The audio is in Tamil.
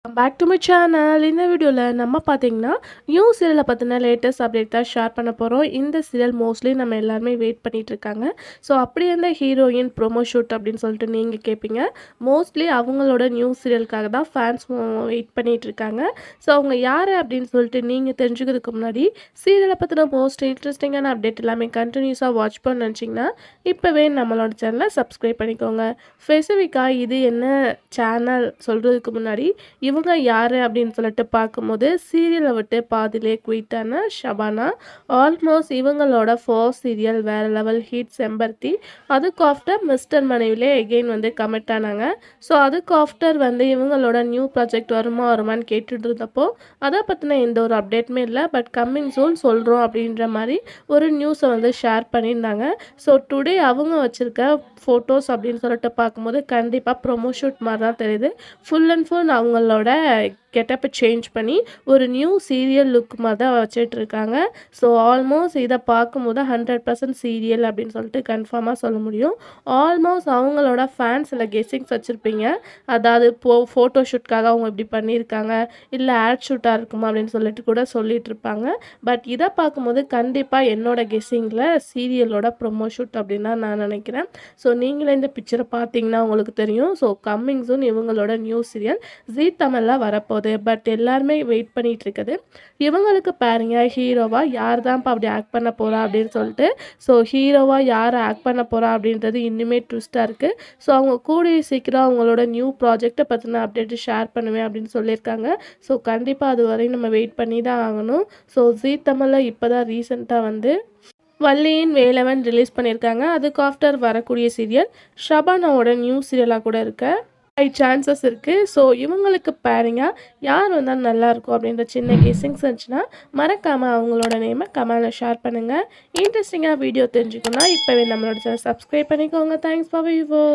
Back to my channel. இந்த வீடியோவில் நம்ம பார்த்தீங்கன்னா நியூ சீரியலை பற்றின லேட்டஸ்ட் அப்டேட் தான் ஷேர் பண்ண போகிறோம். இந்த சீரியல் மோஸ்ட்லி நம்ம எல்லாருமே வெயிட் பண்ணிட்டு இருக்காங்க. ஸோ அப்படி இருந்த ஹீரோயின் ப்ரோமோ ஷூட் அப்படின்னு சொல்லிட்டு நீங்கள் கேட்பீங்க. மோஸ்ட்லி அவங்களோட நியூ சீரியலுக்காக தான் ஃபேன்ஸ் வெயிட் பண்ணிட்டு இருக்காங்க. ஸோ அவங்க யார் அப்படின்னு சொல்லிட்டு நீங்கள் தெரிஞ்சுக்கிறதுக்கு முன்னாடி சீரியலை பற்றின மோஸ்ட் இன்ட்ரெஸ்டிங்கான அப்டேட் எல்லாமே கண்டினியூஸாக வாட்ச் பண்ண நினச்சிங்கன்னா இப்போவே நம்மளோட சேனலை சப்ஸ்கிரைப் பண்ணிக்கோங்க. ஸ்பெசிஃபிக்காக இது என்ன சேனல் சொல்கிறதுக்கு முன்னாடி இவங்க யார் அப்படின்னு சொல்லிட்டு பார்க்கும்போது சீரியலை விட்டு பாதிலே குயிட்டான ஷபானா. ஆல்மோஸ்ட் இவங்களோட ஃபர்ஸ்ட் சீரியல் வேறு லெவல் ஹிட் செம்பருத்தி. அதுக்கு ஆஃப்டர் மிஸ்டர் மனைவிலே எகெயின் கமிட் ஆனாங்க. ஸோ அதுக்கு ஆஃப்டர் இவங்களோட நியூ ப்ராஜெக்ட் வருமான்னு கேட்டுட்டு இருந்தப்போ அதை பற்றின எந்த ஒரு அப்டேட்டுமே இல்லை. பட் கம்மிங் சூன் சொல்கிறோம் அப்படின்ற மாதிரி ஒரு நியூஸை ஷேர் பண்ணியிருந்தாங்க. ஸோ டுடே அவங்க வச்சுருக்க ஃபோட்டோஸ் அப்படின்னு சொல்லிட்டு பார்க்கும்போது கண்டிப்பாக ப்ரொமோ ஷூட் மாதிரி தான் தெரியுது. ஃபுல் அண்ட் ஃபுல் அவங்களோட கெட்டப்பை சேஞ்ச் பண்ணி ஒரு நியூ சீரியல் லுக் மாதிரி தான் வச்சிட்ருக்காங்க. ஸோ ஆல்மோஸ்ட் இதை பார்க்கும்போது 100% சீரியல் அப்படின்னு சொல்லிட்டு கன்ஃபார்மாக சொல்ல முடியும். ஆல்மோஸ்ட் அவங்களோட ஃபேன்ஸ் சில கெஸ்ஸிங்ஸ் வச்சுருப்பீங்க. அதாவது ஃபோட்டோ ஷூட்காக அவங்க இப்படி பண்ணியிருக்காங்க, இல்லை ஆட் ஷூட்டாக இருக்குமா அப்படின்னு சொல்லிட்டு கூட சொல்லிட்டு இருப்பாங்க. பட் இதை பார்க்கும்போது கண்டிப்பாக என்னோட கெஸ்ஸிங்கில் சீரியலோட ப்ரொமோ ஷூட் அப்படின்னு தான் நான் நினைக்கிறேன். ஸோ நீங்களே இந்த பிக்சரை பார்த்தீங்கன்னா உங்களுக்கு தெரியும். ஸோ கம்மிங் சூன் இவங்களோட நியூ சீரியல் ஜீ தமிழில் வரப்போகுது. பட் எல்லாருமே வெயிட் பண்ணிட்டு இருக்குது இவங்களுக்கு பாருங்க ஹீரோவாக யார் தான்ப்பா அப்படி ஆக்ட் பண்ண போகிறா அப்படின்னு சொல்லிட்டு. ஸோ ஹீரோவாக யார் ஆக்ட் பண்ண போகிறா அப்படின்றது இன்னுமே ட்விஸ்ட்டாக இருக்குது. ஸோ அவங்க கூடிய சீக்கிரம் அவங்களோட நியூ ப்ராஜெக்டை பற்றின அப்டேட்டு ஷேர் பண்ணுவேன் அப்படின்னு சொல்லியிருக்காங்க. ஸோ கண்டிப்பாக அது வரையும் நம்ம வெயிட் பண்ணி தான் ஆகணும். ஸோ ஜீ தமிழில் இப்போ தான் ரீசெண்டாக வள்ளியின் வேலவன் ரிலீஸ் பண்ணியிருக்காங்க. அதுக்கு ஆஃப்டர் வரக்கூடிய சீரியல் ஷபானாவோட நியூ சீரியலாக கூட இருக்க சான்சஸ் இருக்குது. ஸோ இவங்களுக்கு பாருங்க யார் வந்தால் நல்லாயிருக்கும் அப்படின்ற சின்ன கெஸ்ஸிங்ஸ் இருந்துச்சுன்னா மறக்காமல் அவங்களோட நேமை கமெண்டில் ஷேர் பண்ணுங்கள். இன்ட்ரெஸ்டிங்காக வீடியோ தெரிஞ்சுக்கணும்னா இப்போவே நம்மளோட சேனல் சப்ஸ்கிரைப் பண்ணிக்கோங்க. Thanks for viewer.